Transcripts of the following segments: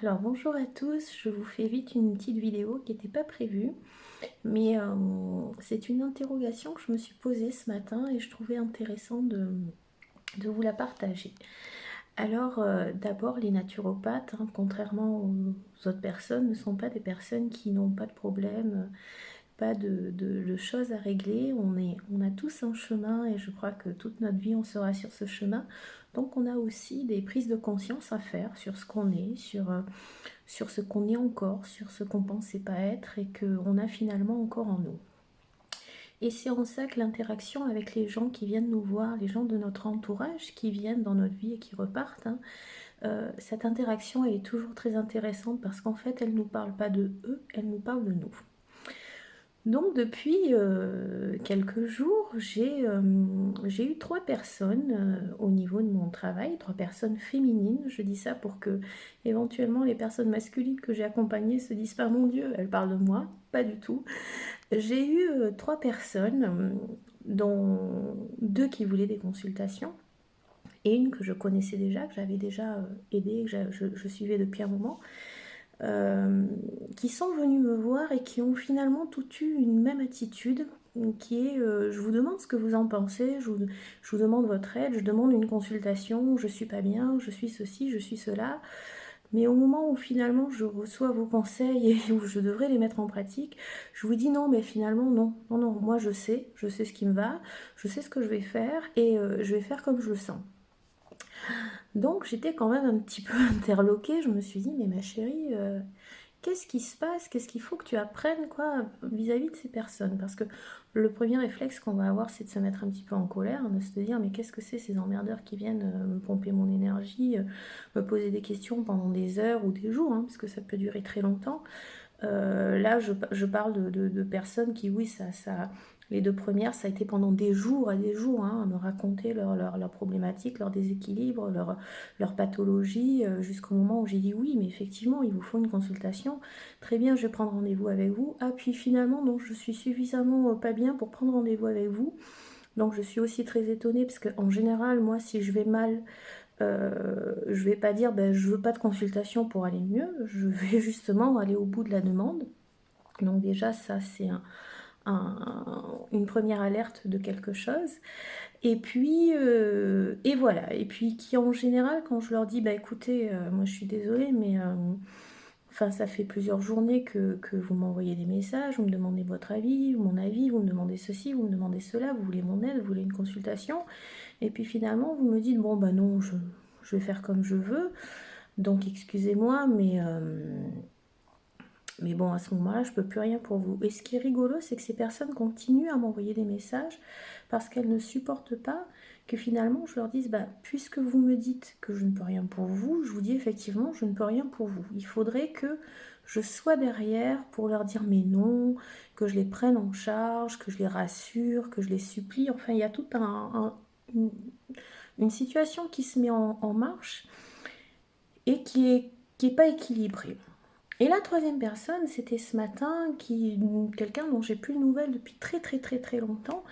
Alors bonjour à tous, je vous fais vite une petite vidéo qui n'était pas prévue, mais c'est une interrogation que je me suis posée ce matin et je trouvais intéressant de vous la partager. Alors d'abord les naturopathes, hein, contrairement aux autres personnes, ne sont pas des personnes qui n'ont pas de problème, pas de choses à régler. On a tous un chemin et je crois que toute notre vie on sera sur ce chemin. Donc on a aussi des prises de conscience à faire sur ce qu'on est, sur ce qu'on est encore, sur ce qu'on pensait pas être et qu'on a finalement encore en nous. Et c'est en ça que l'interaction avec les gens qui viennent nous voir, les gens de notre entourage qui viennent dans notre vie et qui repartent, hein, cette interaction elle est toujours très intéressante parce qu'en fait elle ne nous parle pas de eux, elle nous parle de nous. Donc depuis quelques jours, j'ai eu 3 personnes au niveau de mon travail, 3 personnes féminines. Je dis ça pour que éventuellement les personnes masculines que j'ai accompagnées se disent pas mon Dieu, elle parle de moi, pas du tout. J'ai eu 3 personnes, dont 2 qui voulaient des consultations et une que je connaissais déjà, que j'avais déjà aidée, que je suivais depuis un moment. euh, qui sont venus me voir et qui ont finalement toutes eu une même attitude qui est je vous demande ce que vous en pensez, je vous demande votre aide, je demande une consultation, je suis pas bien, je suis ceci, je suis cela, mais au moment où finalement je reçois vos conseils et où je devrais les mettre en pratique, je vous dis non, mais finalement non, non, non, moi je sais ce qui me va, je sais ce que je vais faire et je vais faire comme je le sens. Donc j'étais quand même un petit peu interloquée, je me suis dit mais ma chérie, qu'est-ce qui se passe? Qu'est-ce qu'il faut que tu apprennes quoi vis-à-vis de ces personnes? Parce que le premier réflexe qu'on va avoir, c'est de se mettre un petit peu en colère, de se dire mais qu'est-ce que c'est ces emmerdeurs qui viennent me pomper mon énergie, me poser des questions pendant des heures ou des jours, hein, parce que ça peut durer très longtemps. Là, je parle de personnes qui, oui, les 2 premières, ça a été pendant des jours et des jours, hein, à me raconter leurs problématiques, leurs déséquilibres, leur pathologie, jusqu'au moment où j'ai dit oui, mais effectivement, il vous faut une consultation. Très bien, je vais prendre rendez-vous avec vous. Ah, puis finalement, non, je suis suffisamment pas bien pour prendre rendez-vous avec vous. Donc, je suis aussi très étonnée parce qu'en général, moi, si je vais mal, je vais pas dire ben, je veux pas de consultation pour aller mieux, je vais justement aller au bout de la demande. Donc déjà ça c'est une première alerte de quelque chose. Et puis et voilà. Et puis qui en général quand je leur dis bah écoutez, moi je suis désolée mais enfin ça fait plusieurs journées que vous m'envoyez des messages, vous me demandez votre avis, mon avis, vous me demandez ceci, vous me demandez cela, vous voulez mon aide, vous voulez une consultation. Et puis finalement, vous me dites, bon, bah non, je vais faire comme je veux. Donc excusez-moi, mais bon, à ce moment-là, je peux plus rien pour vous. Et ce qui est rigolo, c'est que ces personnes continuent à m'envoyer des messages parce qu'elles ne supportent pas que finalement je leur dise, bah, puisque vous me dites que je ne peux rien pour vous, je vous dis effectivement, je ne peux rien pour vous. Il faudrait que je sois derrière pour leur dire mais non, que je les prenne en charge, que je les rassure, que je les supplie. Enfin, il y a tout une situation qui se met en marche et qui est pas équilibrée. Et la troisième personne, c'était ce matin, quelqu'un dont j'ai plus de nouvelles depuis très très très très longtemps,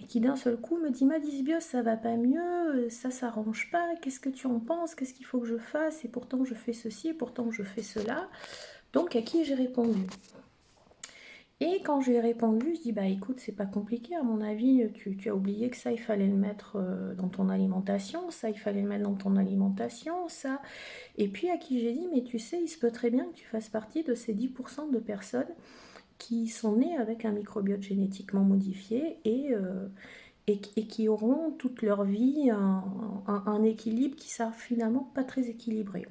et qui d'un seul coup me dit Madisbios, ça va pas mieux, ça s'arrange pas, qu'est-ce que tu en penses, qu'est-ce qu'il faut que je fasse, et pourtant je fais ceci, et pourtant je fais cela. Donc à qui j'ai répondu? Et quand je lui ai répondu, je dis bah écoute, c'est pas compliqué, à mon avis, tu as oublié que ça, il fallait le mettre dans ton alimentation, ça, il fallait le mettre dans ton alimentation, ça. Et puis à qui j'ai dit, mais tu sais, il se peut très bien que tu fasses partie de ces 10% de personnes qui sont nées avec un microbiote génétiquement modifié et qui auront toute leur vie un équilibre qui sera finalement pas très équilibré.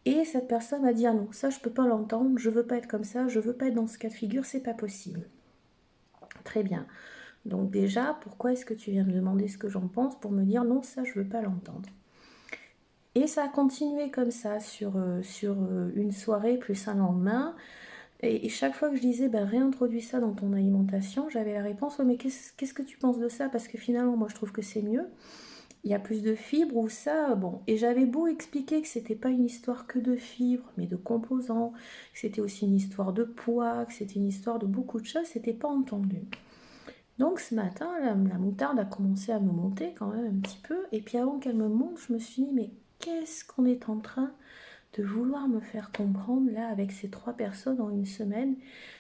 Et cette personne a dit ah non, ça je peux pas l'entendre, je veux pas être comme ça, je veux pas être dans ce cas de figure, c'est pas possible. Très bien. Donc déjà, pourquoi est-ce que tu viens me demander ce que j'en pense pour me dire non, ça je veux pas l'entendre. Et ça a continué comme ça sur une soirée plus un lendemain. Et chaque fois que je disais bah, réintroduis ça dans ton alimentation, j'avais la réponse oh, mais qu'est-ce que tu penses de ça? Parce que finalement, moi je trouve que c'est mieux. Il y a plus de fibres ou ça, bon. Et j'avais beau expliquer que c'était pas une histoire que de fibres, mais de composants, que c'était aussi une histoire de poids, que c'était une histoire de beaucoup de choses, c'était pas entendu. Donc ce matin, la moutarde a commencé à me monter quand même un petit peu. Et puis avant qu'elle me monte, je me suis dit, mais qu'est-ce qu'on est en train de vouloir me faire comprendre là avec ces 3 personnes en une semaine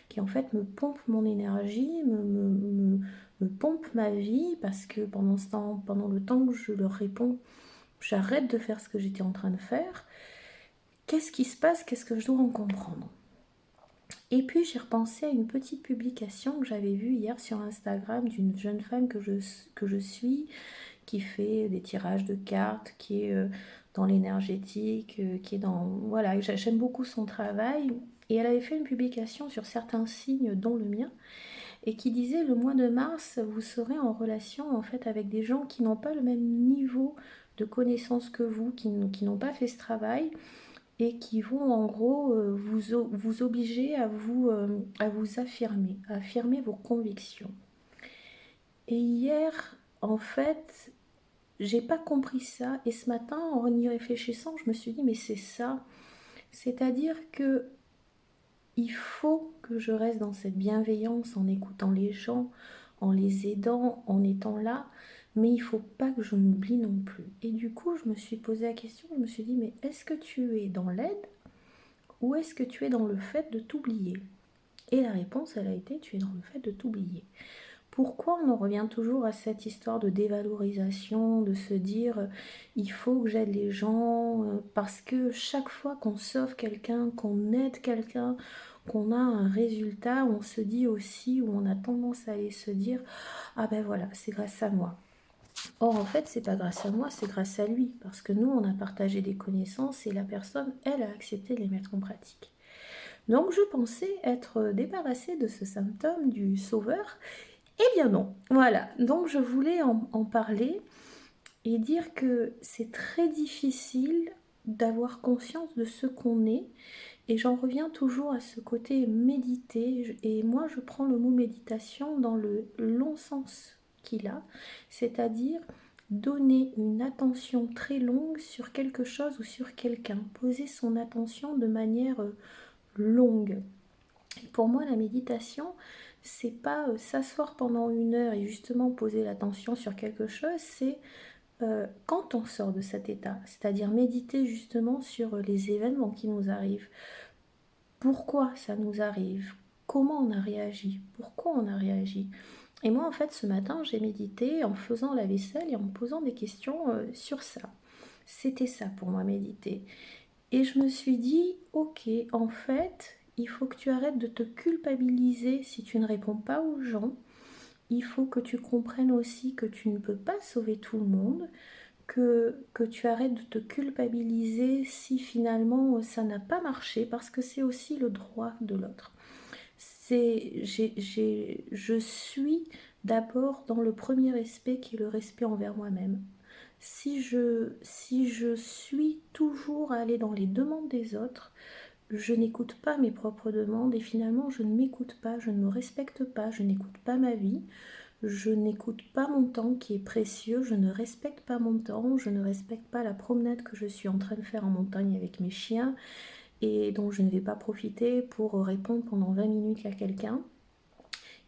qui en fait me pompent mon énergie, me pompent ma vie parce que pendant le temps que je leur réponds, j'arrête de faire ce que j'étais en train de faire. Qu'est-ce qui se passe? Qu'est-ce que je dois en comprendre? Et puis j'ai repensé à une petite publication que j'avais vue hier sur Instagram d'une jeune femme que je suis, qui fait des tirages de cartes, qui est dans l'énergétique, qui est dans... Voilà, j'aime beaucoup son travail. Et elle avait fait une publication sur certains signes, dont le mien, et qui disait le mois de mars, vous serez en relation en fait avec des gens qui n'ont pas le même niveau de connaissance que vous, qui n'ont pas fait ce travail et qui vont en gros vous obliger à vous affirmer, à affirmer vos convictions. Et hier, en fait, j'ai pas compris ça. Et ce matin, en y réfléchissant, je me suis dit, mais c'est ça. C'est-à-dire que il faut que je reste dans cette bienveillance en écoutant les gens, en les aidant, en étant là. Mais il faut pas que je m'oublie non plus. Et du coup, je me suis posé la question, je me suis dit, mais est-ce que tu es dans l'aide ou est-ce que tu es dans le fait de t'oublier? Et la réponse, elle a été, tu es dans le fait de t'oublier. Pourquoi on en revient toujours à cette histoire de dévalorisation, de se dire il faut que j'aide les gens, parce que chaque fois qu'on sauve quelqu'un, qu'on aide quelqu'un, qu'on a un résultat, on se dit aussi, ou on a tendance à aller se dire ah ben voilà, c'est grâce à moi. Or en fait, c'est pas grâce à moi, c'est grâce à lui, parce que nous on a partagé des connaissances et la personne, elle, a accepté de les mettre en pratique. Donc je pensais être débarrassée de ce symptôme du sauveur. Eh bien non, voilà. Donc je voulais en parler et dire que c'est très difficile d'avoir conscience de ce qu'on est. Et j'en reviens toujours à ce côté méditer. Et moi, je prends le mot méditation dans le long sens qu'il a, c'est-à-dire donner une attention très longue sur quelque chose ou sur quelqu'un, poser son attention de manière longue. Et pour moi, la méditation, c'est pas s'asseoir pendant 1 heure et justement poser l'attention sur quelque chose, c'est quand on sort de cet état, c'est-à-dire méditer justement sur les événements qui nous arrivent, pourquoi ça nous arrive, comment on a réagi, pourquoi on a réagi. Et moi, en fait, ce matin, j'ai médité en faisant la vaisselle et en me posant des questions sur ça. C'était ça pour moi, méditer. Et je me suis dit, ok, en fait, il faut que tu arrêtes de te culpabiliser si tu ne réponds pas aux gens. Il faut que tu comprennes aussi que tu ne peux pas sauver tout le monde, que tu arrêtes de te culpabiliser si finalement ça n'a pas marché, parce que c'est aussi le droit de l'autre. Je suis d'abord dans le premier respect qui est le respect envers moi-même. Si je suis toujours à aller dans les demandes des autres, je n'écoute pas mes propres demandes et finalement je ne m'écoute pas, je ne me respecte pas, je n'écoute pas ma vie, je n'écoute pas mon temps qui est précieux, je ne respecte pas mon temps, je ne respecte pas la promenade que je suis en train de faire en montagne avec mes chiens et dont je ne vais pas profiter pour répondre pendant 20 minutes à quelqu'un.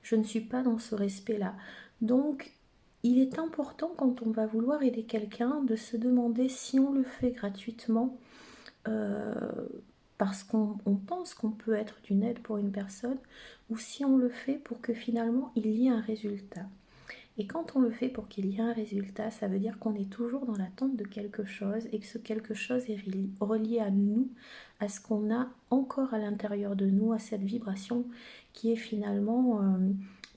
Je ne suis pas dans ce respect-là. Donc, il est important quand on va vouloir aider quelqu'un de se demander si on le fait gratuitement euh, parce qu'on pense qu'on peut être d'une aide pour une personne ou si on le fait pour que finalement il y ait un résultat. Et quand on le fait pour qu'il y ait un résultat, ça veut dire qu'on est toujours dans l'attente de quelque chose et que ce quelque chose est relié à nous, à ce qu'on a encore à l'intérieur de nous, à cette vibration qui est finalement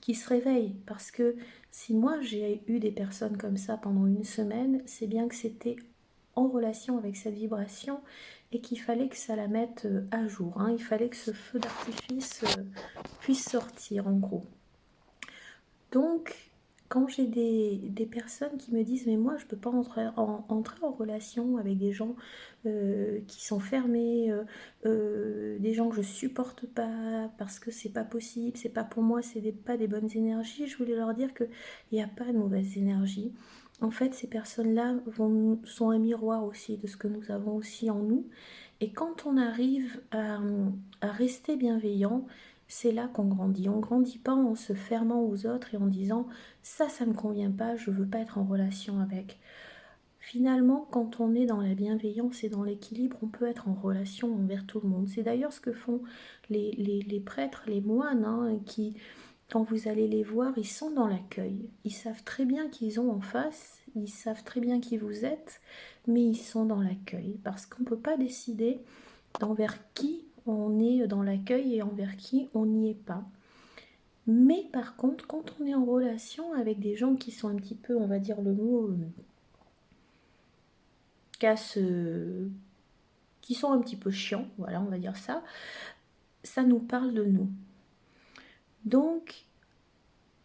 qui se réveille. Parce que si moi j'ai eu des personnes comme ça pendant 1 semaine, c'est bien que c'était en relation avec cette vibration et qu'il fallait que ça la mette à jour, hein. Il fallait que ce feu d'artifice puisse sortir en gros. Donc, quand j'ai des personnes qui me disent mais moi je peux pas entrer en relation avec des gens qui sont fermés, des gens que je supporte pas parce que c'est pas possible, c'est pas pour moi, pas des bonnes énergies, je voulais leur dire qu'il n'y a pas de mauvaises énergies. En fait, ces personnes-là sont un miroir aussi de ce que nous avons aussi en nous. Et quand on arrive à rester bienveillant, c'est là qu'on grandit. On ne grandit pas en se fermant aux autres et en disant ça me convient pas, je veux pas être en relation avec. Finalement, quand on est dans la bienveillance et dans l'équilibre, on peut être en relation envers tout le monde. C'est d'ailleurs ce que font les prêtres, les moines, hein, qui, quand vous allez les voir, ils sont dans l'accueil. Ils savent très bien qu'ils ont en face, ils savent très bien qui vous êtes, mais ils sont dans l'accueil. Parce qu'on ne peut pas décider d'envers qui on est dans l'accueil et envers qui on n'y est pas. Mais par contre, quand on est en relation avec des gens qui sont un petit peu, on va dire le mot, casse, qui sont un petit peu chiants, voilà, on va dire ça, ça nous parle de nous. Donc,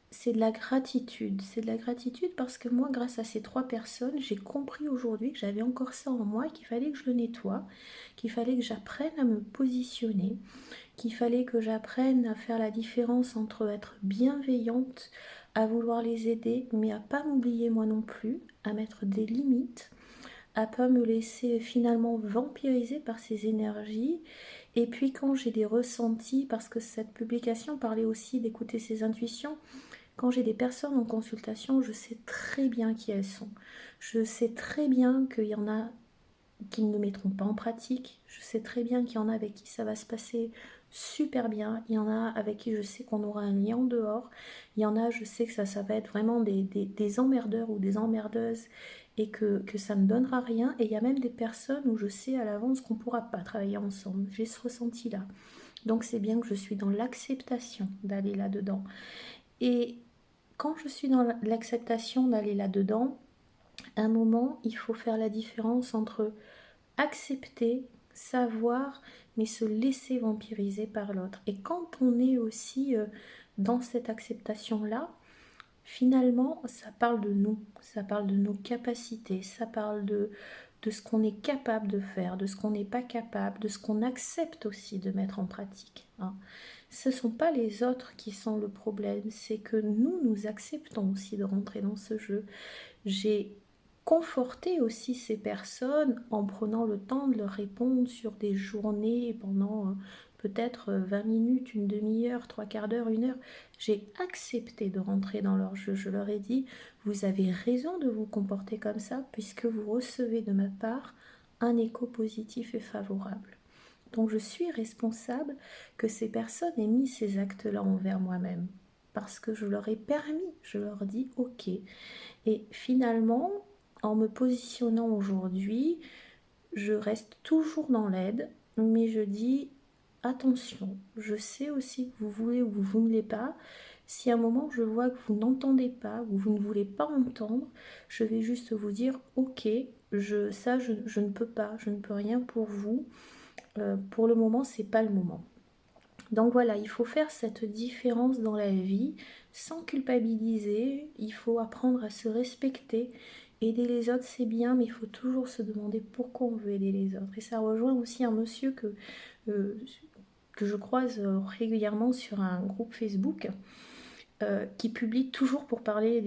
c'est de la gratitude. C'est de la gratitude parce que moi, grâce à ces 3 personnes, j'ai compris aujourd'hui que j'avais encore ça en moi, qu'il fallait que je le nettoie, qu'il fallait que j'apprenne à me positionner, qu'il fallait que j'apprenne à faire la différence entre être bienveillante, à vouloir les aider, mais à pas m'oublier moi non plus, à mettre des limites, à pas me laisser finalement vampiriser par ces énergies. Et puis quand j'ai des ressentis, parce que cette publication parlait aussi d'écouter ses intuitions, quand j'ai des personnes en consultation, je sais très bien qui elles sont. Je sais très bien qu'il y en a qui ne le mettront pas en pratique. Je sais très bien qu'il y en a avec qui ça va se passer super bien. Il y en a avec qui je sais qu'on aura un lien en dehors. Il y en a, je sais que ça va être vraiment des emmerdeurs ou des emmerdeuses et que ça ne donnera rien. Et il y a même des personnes où je sais à l'avance qu'on ne pourra pas travailler ensemble. J'ai ce ressenti-là. Donc c'est bien que je suis dans l'acceptation d'aller là-dedans. Et quand je suis dans l'acceptation d'aller là-dedans, à un moment, il faut faire la différence entre accepter, savoir, mais se laisser vampiriser par l'autre. Et quand on est aussi dans cette acceptation-là, finalement, ça parle de nous, ça parle de nos capacités, ça parle de ce qu'on est capable de faire, de ce qu'on n'est pas capable, de ce qu'on accepte aussi de mettre en pratique, hein. Ce ne sont pas les autres qui sont le problème, c'est que nous acceptons aussi de rentrer dans ce jeu. J'ai conforté aussi ces personnes en prenant le temps de leur répondre sur des journées pendant peut-être 20 minutes, une demi-heure, 3/4 d'heure, 1 heure. J'ai accepté de rentrer dans leur jeu. Je leur ai dit, vous avez raison de vous comporter comme ça puisque vous recevez de ma part un écho positif et favorable. Donc je suis responsable que ces personnes aient mis ces actes-là envers moi-même parce que je leur ai permis, je leur dis ok. Et finalement, en me positionnant aujourd'hui, je reste toujours dans l'aide, mais je dis attention, je sais aussi que vous voulez ou vous ne voulez pas. Si à un moment je vois que vous n'entendez pas ou vous ne voulez pas entendre, je vais juste vous dire ok, je ne peux pas, je ne peux rien pour vous. Pour le moment, c'est pas le moment. Donc voilà, il faut faire cette différence dans la vie sans culpabiliser, il faut apprendre à se respecter. Aider les autres, c'est bien, mais il faut toujours se demander pourquoi on veut aider les autres. Et ça rejoint aussi un monsieur euh, que je croise régulièrement sur un groupe Facebook qui publie toujours pour parler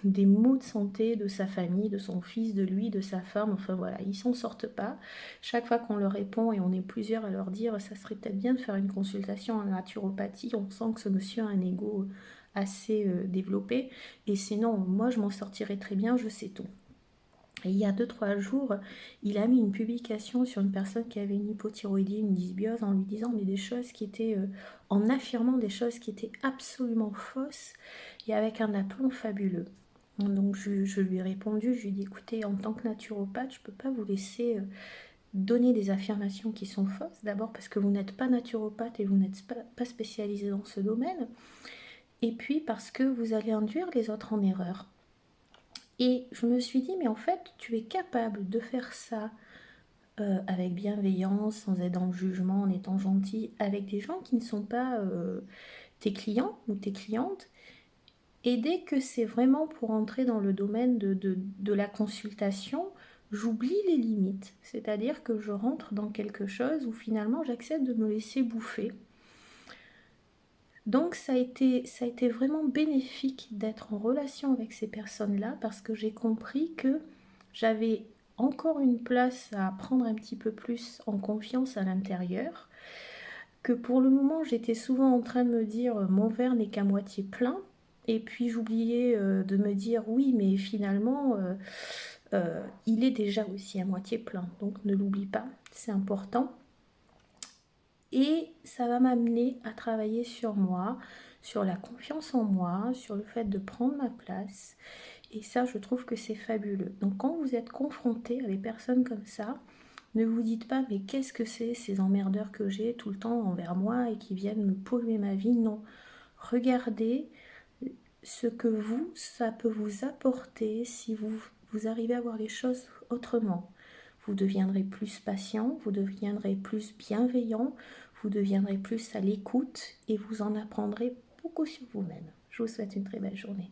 des maux de santé de sa famille, de son fils, de lui, de sa femme. Enfin voilà, ils s'en sortent pas. Chaque fois qu'on leur répond, et on est plusieurs à leur dire, ça serait peut-être bien de faire une consultation en naturopathie, on sent que ce monsieur a un ego assez développé. Et sinon, moi je m'en sortirais très bien, je sais tout. Et il y a 2-3 jours, il a mis une publication sur une personne qui avait une hypothyroïdie, une dysbiose, en lui disant mais des choses qui étaient, en affirmant des choses qui étaient absolument fausses et avec un aplomb fabuleux. Donc je lui ai répondu, je lui ai dit écoutez, en tant que naturopathe, je ne peux pas vous laisser donner des affirmations qui sont fausses. D'abord parce que vous n'êtes pas naturopathe et vous n'êtes pas spécialisé dans ce domaine. Et puis parce que vous allez induire les autres en erreur. Et je me suis dit, mais en fait, tu es capable de faire ça avec bienveillance, sans être dans le jugement, en étant gentil, avec des gens qui ne sont pas tes clients ou tes clientes. Et dès que c'est vraiment pour entrer dans le domaine de la consultation, j'oublie les limites. C'est-à-dire que je rentre dans quelque chose où finalement j'accepte de me laisser bouffer. Donc ça a été vraiment bénéfique d'être en relation avec ces personnes-là parce que j'ai compris que j'avais encore une place à prendre un petit peu plus en confiance à l'intérieur, que pour le moment j'étais souvent en train de me dire mon verre n'est qu'à moitié plein et puis j'oubliais de me dire oui mais finalement il est déjà aussi à moitié plein, donc ne l'oublie pas, c'est important. Et ça va m'amener à travailler sur moi, sur la confiance en moi, sur le fait de prendre ma place. Et ça, je trouve que c'est fabuleux. Donc quand vous êtes confronté à des personnes comme ça, ne vous dites pas mais qu'est-ce que c'est ces emmerdeurs que j'ai tout le temps envers moi et qui viennent me polluer ma vie. Non, regardez ce que vous, ça peut vous apporter si vous arrivez à voir les choses autrement. Vous deviendrez plus patient, vous deviendrez plus bienveillant, vous deviendrez plus à l'écoute et vous en apprendrez beaucoup sur vous-même. Je vous souhaite une très belle journée.